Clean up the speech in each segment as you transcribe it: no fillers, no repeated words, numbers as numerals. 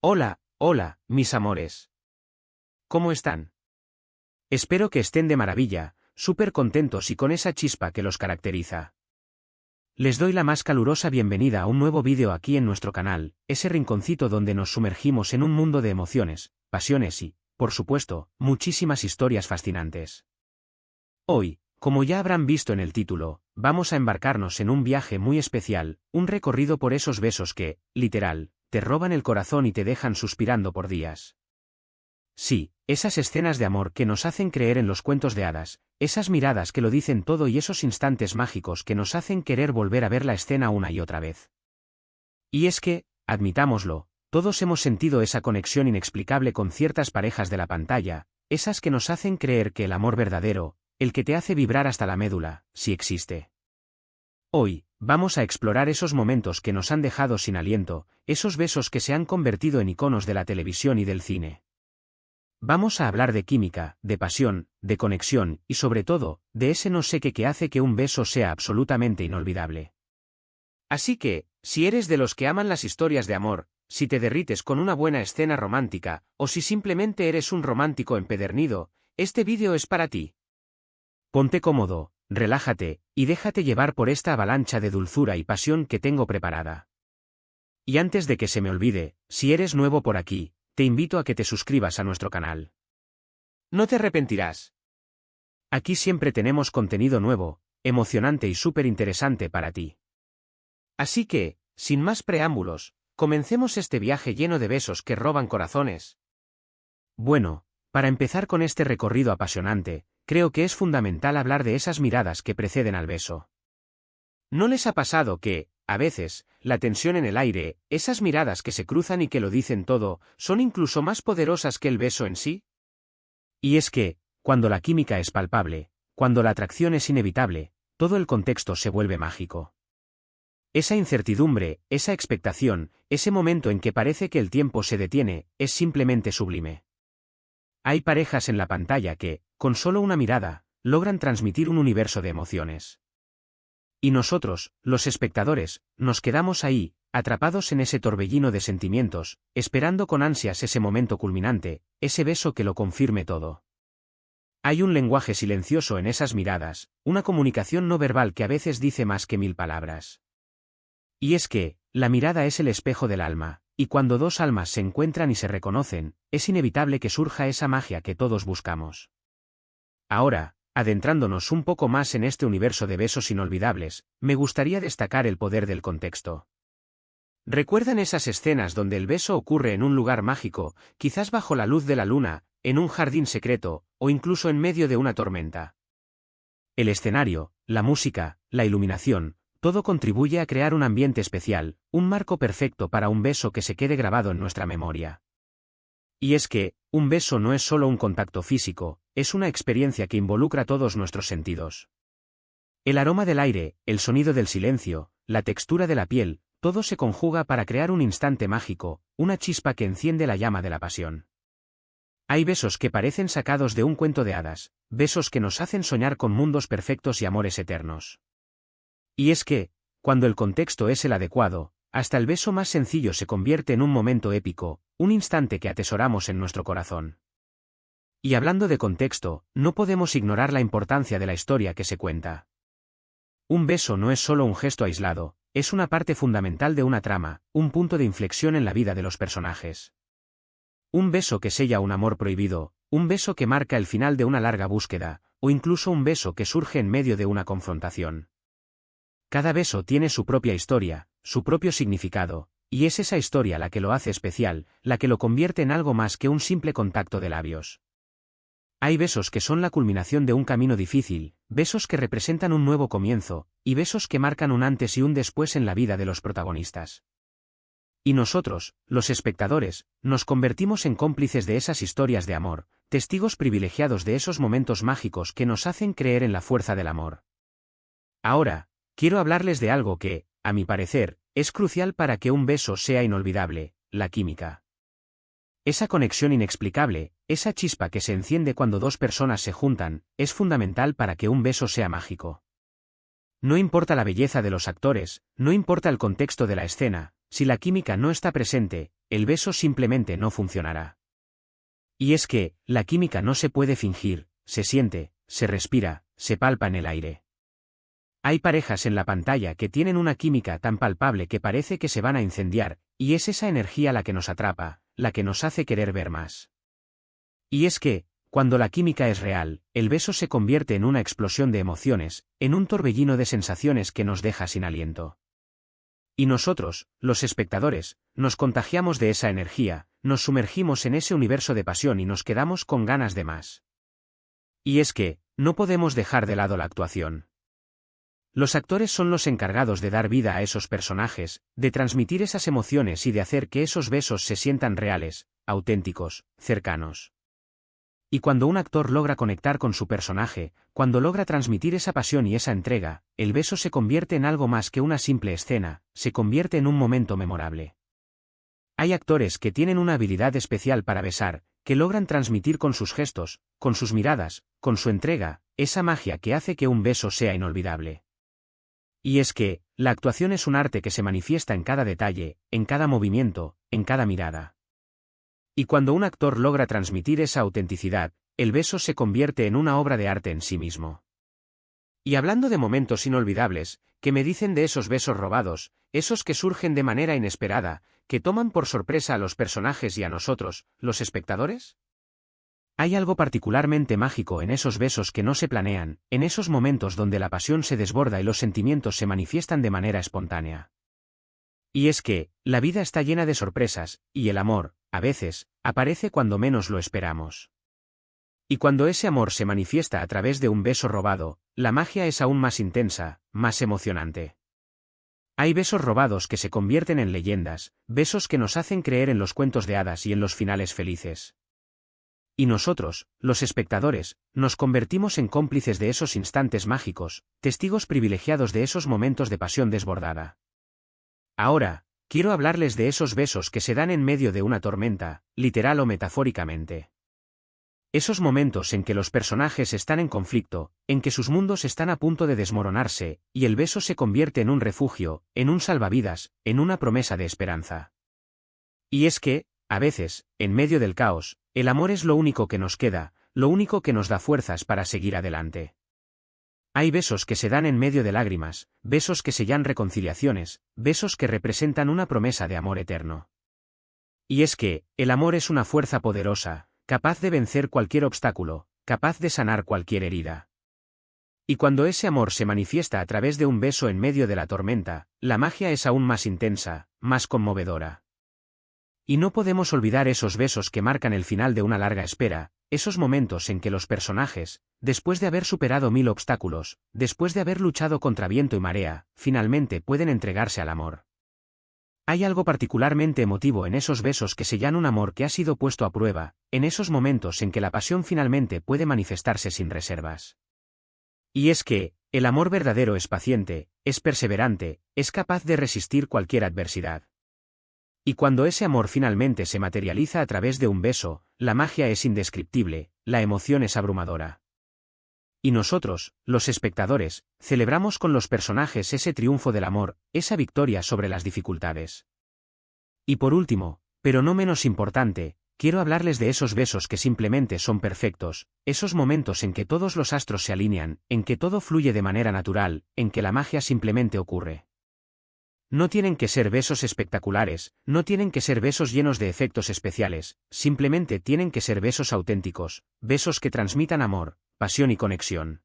Hola, hola, mis amores. ¿Cómo están? Espero que estén de maravilla, súper contentos y con esa chispa que los caracteriza. Les doy la más calurosa bienvenida a un nuevo vídeo aquí en nuestro canal, ese rinconcito donde nos sumergimos en un mundo de emociones, pasiones y, por supuesto, muchísimas historias fascinantes. Hoy, como ya habrán visto en el título, vamos a embarcarnos en un viaje muy especial, un recorrido por esos besos que, literal, te roban el corazón y te dejan suspirando por días. Sí, esas escenas de amor que nos hacen creer en los cuentos de hadas, esas miradas que lo dicen todo y esos instantes mágicos que nos hacen querer volver a ver la escena una y otra vez. Y es que, admitámoslo, todos hemos sentido esa conexión inexplicable con ciertas parejas de la pantalla, esas que nos hacen creer que el amor verdadero, el que te hace vibrar hasta la médula, sí existe. Hoy, vamos a explorar esos momentos que nos han dejado sin aliento, esos besos que se han convertido en iconos de la televisión y del cine. Vamos a hablar de química, de pasión, de conexión y sobre todo, de ese no sé qué que hace que un beso sea absolutamente inolvidable. Así que, si eres de los que aman las historias de amor, si te derrites con una buena escena romántica, o si simplemente eres un romántico empedernido, este vídeo es para ti. Ponte cómodo, relájate, y déjate llevar por esta avalancha de dulzura y pasión que tengo preparada. Y antes de que se me olvide, si eres nuevo por aquí, te invito a que te suscribas a nuestro canal. No te arrepentirás. Aquí siempre tenemos contenido nuevo, emocionante y súper interesante para ti. Así que, sin más preámbulos, comencemos este viaje lleno de besos que roban corazones. Bueno, para empezar con este recorrido apasionante, creo que es fundamental hablar de esas miradas que preceden al beso. ¿No les ha pasado que, a veces, la tensión en el aire, esas miradas que se cruzan y que lo dicen todo, son incluso más poderosas que el beso en sí? Y es que, cuando la química es palpable, cuando la atracción es inevitable, todo el contexto se vuelve mágico. Esa incertidumbre, esa expectación, ese momento en que parece que el tiempo se detiene, es simplemente sublime. Hay parejas en la pantalla que, con solo una mirada, logran transmitir un universo de emociones. Y nosotros, los espectadores, nos quedamos ahí, atrapados en ese torbellino de sentimientos, esperando con ansias ese momento culminante, ese beso que lo confirme todo. Hay un lenguaje silencioso en esas miradas, una comunicación no verbal que a veces dice más que 1000 palabras. Y es que, la mirada es el espejo del alma, y cuando dos almas se encuentran y se reconocen, es inevitable que surja esa magia que todos buscamos. Ahora, adentrándonos un poco más en este universo de besos inolvidables, me gustaría destacar el poder del contexto. ¿Recuerdan esas escenas donde el beso ocurre en un lugar mágico, quizás bajo la luz de la luna, en un jardín secreto, o incluso en medio de una tormenta? El escenario, la música, la iluminación, todo contribuye a crear un ambiente especial, un marco perfecto para un beso que se quede grabado en nuestra memoria. Y es que, un beso no es solo un contacto físico, es una experiencia que involucra todos nuestros sentidos. El aroma del aire, el sonido del silencio, la textura de la piel, todo se conjuga para crear un instante mágico, una chispa que enciende la llama de la pasión. Hay besos que parecen sacados de un cuento de hadas, besos que nos hacen soñar con mundos perfectos y amores eternos. Y es que, cuando el contexto es el adecuado, hasta el beso más sencillo se convierte en un momento épico, un instante que atesoramos en nuestro corazón. Y hablando de contexto, no podemos ignorar la importancia de la historia que se cuenta. Un beso no es solo un gesto aislado, es una parte fundamental de una trama, un punto de inflexión en la vida de los personajes. Un beso que sella un amor prohibido, un beso que marca el final de una larga búsqueda, o incluso un beso que surge en medio de una confrontación. Cada beso tiene su propia historia, su propio significado, y es esa historia la que lo hace especial, la que lo convierte en algo más que un simple contacto de labios. Hay besos que son la culminación de un camino difícil, besos que representan un nuevo comienzo, y besos que marcan un antes y un después en la vida de los protagonistas. Y nosotros, los espectadores, nos convertimos en cómplices de esas historias de amor, testigos privilegiados de esos momentos mágicos que nos hacen creer en la fuerza del amor. Ahora, quiero hablarles de algo que, a mi parecer, es crucial para que un beso sea inolvidable, la química. Esa conexión inexplicable, esa chispa que se enciende cuando dos personas se juntan, es fundamental para que un beso sea mágico. No importa la belleza de los actores, no importa el contexto de la escena, si la química no está presente, el beso simplemente no funcionará. Y es que, la química no se puede fingir, se siente, se respira, se palpa en el aire. Hay parejas en la pantalla que tienen una química tan palpable que parece que se van a incendiar, y es esa energía la que nos atrapa, la que nos hace querer ver más. Y es que, cuando la química es real, el beso se convierte en una explosión de emociones, en un torbellino de sensaciones que nos deja sin aliento. Y nosotros, los espectadores, nos contagiamos de esa energía, nos sumergimos en ese universo de pasión y nos quedamos con ganas de más. Y es que, no podemos dejar de lado la actuación. Los actores son los encargados de dar vida a esos personajes, de transmitir esas emociones y de hacer que esos besos se sientan reales, auténticos, cercanos. Y cuando un actor logra conectar con su personaje, cuando logra transmitir esa pasión y esa entrega, el beso se convierte en algo más que una simple escena, se convierte en un momento memorable. Hay actores que tienen una habilidad especial para besar, que logran transmitir con sus gestos, con sus miradas, con su entrega, esa magia que hace que un beso sea inolvidable. Y es que, la actuación es un arte que se manifiesta en cada detalle, en cada movimiento, en cada mirada. Y cuando un actor logra transmitir esa autenticidad, el beso se convierte en una obra de arte en sí mismo. Y hablando de momentos inolvidables, ¿qué me dicen de esos besos robados, esos que surgen de manera inesperada, que toman por sorpresa a los personajes y a nosotros, los espectadores? Hay algo particularmente mágico en esos besos que no se planean, en esos momentos donde la pasión se desborda y los sentimientos se manifiestan de manera espontánea. Y es que, la vida está llena de sorpresas, y el amor, a veces, aparece cuando menos lo esperamos. Y cuando ese amor se manifiesta a través de un beso robado, la magia es aún más intensa, más emocionante. Hay besos robados que se convierten en leyendas, besos que nos hacen creer en los cuentos de hadas y en los finales felices. Y nosotros, los espectadores, nos convertimos en cómplices de esos instantes mágicos, testigos privilegiados de esos momentos de pasión desbordada. Ahora, quiero hablarles de esos besos que se dan en medio de una tormenta, literal o metafóricamente. Esos momentos en que los personajes están en conflicto, en que sus mundos están a punto de desmoronarse, y el beso se convierte en un refugio, en un salvavidas, en una promesa de esperanza. Y es que, a veces, en medio del caos, el amor es lo único que nos queda, lo único que nos da fuerzas para seguir adelante. Hay besos que se dan en medio de lágrimas, besos que sellan reconciliaciones, besos que representan una promesa de amor eterno. Y es que, el amor es una fuerza poderosa, capaz de vencer cualquier obstáculo, capaz de sanar cualquier herida. Y cuando ese amor se manifiesta a través de un beso en medio de la tormenta, la magia es aún más intensa, más conmovedora. Y no podemos olvidar esos besos que marcan el final de una larga espera, esos momentos en que los personajes, después de haber superado 1000 obstáculos, después de haber luchado contra viento y marea, finalmente pueden entregarse al amor. Hay algo particularmente emotivo en esos besos que sellan un amor que ha sido puesto a prueba, en esos momentos en que la pasión finalmente puede manifestarse sin reservas. Y es que, el amor verdadero es paciente, es perseverante, es capaz de resistir cualquier adversidad. Y cuando ese amor finalmente se materializa a través de un beso, la magia es indescriptible, la emoción es abrumadora. Y nosotros, los espectadores, celebramos con los personajes ese triunfo del amor, esa victoria sobre las dificultades. Y por último, pero no menos importante, quiero hablarles de esos besos que simplemente son perfectos, esos momentos en que todos los astros se alinean, en que todo fluye de manera natural, en que la magia simplemente ocurre. No tienen que ser besos espectaculares, no tienen que ser besos llenos de efectos especiales, simplemente tienen que ser besos auténticos, besos que transmitan amor, pasión y conexión.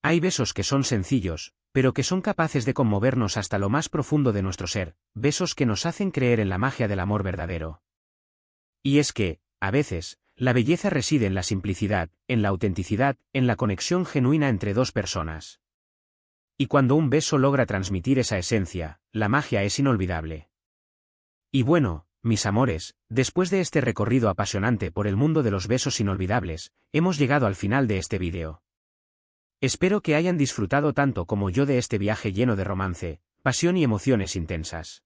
Hay besos que son sencillos, pero que son capaces de conmovernos hasta lo más profundo de nuestro ser, besos que nos hacen creer en la magia del amor verdadero. Y es que, a veces, la belleza reside en la simplicidad, en la autenticidad, en la conexión genuina entre dos personas. Y cuando un beso logra transmitir esa esencia, la magia es inolvidable. Y bueno, mis amores, después de este recorrido apasionante por el mundo de los besos inolvidables, hemos llegado al final de este vídeo. Espero que hayan disfrutado tanto como yo de este viaje lleno de romance, pasión y emociones intensas.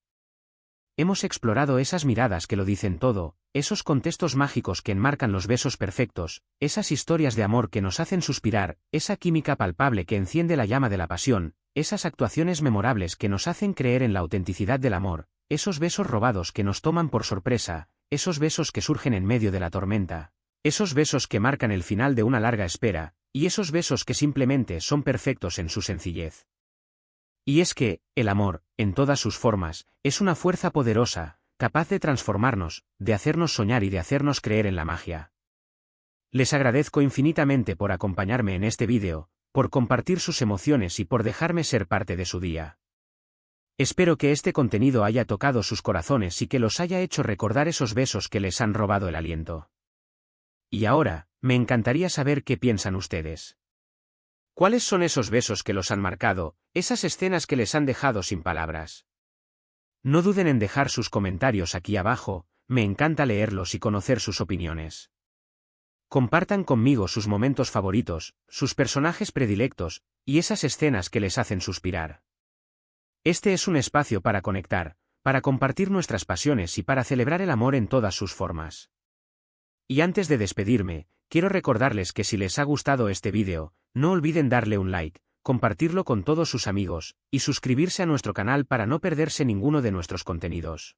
Hemos explorado esas miradas que lo dicen todo, esos contextos mágicos que enmarcan los besos perfectos, esas historias de amor que nos hacen suspirar, esa química palpable que enciende la llama de la pasión, esas actuaciones memorables que nos hacen creer en la autenticidad del amor, esos besos robados que nos toman por sorpresa, esos besos que surgen en medio de la tormenta, esos besos que marcan el final de una larga espera, y esos besos que simplemente son perfectos en su sencillez. Y es que, el amor, en todas sus formas, es una fuerza poderosa, capaz de transformarnos, de hacernos soñar y de hacernos creer en la magia. Les agradezco infinitamente por acompañarme en este vídeo, por compartir sus emociones y por dejarme ser parte de su día. Espero que este contenido haya tocado sus corazones y que los haya hecho recordar esos besos que les han robado el aliento. Y ahora, me encantaría saber qué piensan ustedes. ¿Cuáles son esos besos que los han marcado, esas escenas que les han dejado sin palabras? No duden en dejar sus comentarios aquí abajo, me encanta leerlos y conocer sus opiniones. Compartan conmigo sus momentos favoritos, sus personajes predilectos, y esas escenas que les hacen suspirar. Este es un espacio para conectar, para compartir nuestras pasiones y para celebrar el amor en todas sus formas. Y antes de despedirme, quiero recordarles que si les ha gustado este vídeo, no olviden darle un like, compartirlo con todos sus amigos, y suscribirse a nuestro canal para no perderse ninguno de nuestros contenidos.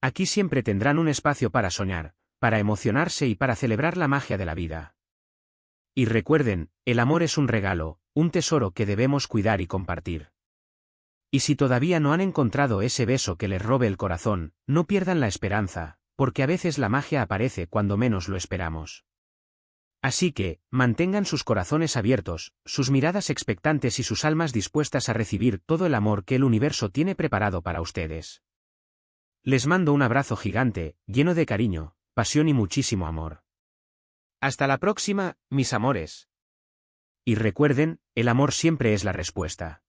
Aquí siempre tendrán un espacio para soñar, para emocionarse y para celebrar la magia de la vida. Y recuerden, el amor es un regalo, un tesoro que debemos cuidar y compartir. Y si todavía no han encontrado ese beso que les robe el corazón, no pierdan la esperanza, porque a veces la magia aparece cuando menos lo esperamos. Así que, mantengan sus corazones abiertos, sus miradas expectantes y sus almas dispuestas a recibir todo el amor que el universo tiene preparado para ustedes. Les mando un abrazo gigante, lleno de cariño, pasión y muchísimo amor. Hasta la próxima, mis amores. Y recuerden, el amor siempre es la respuesta.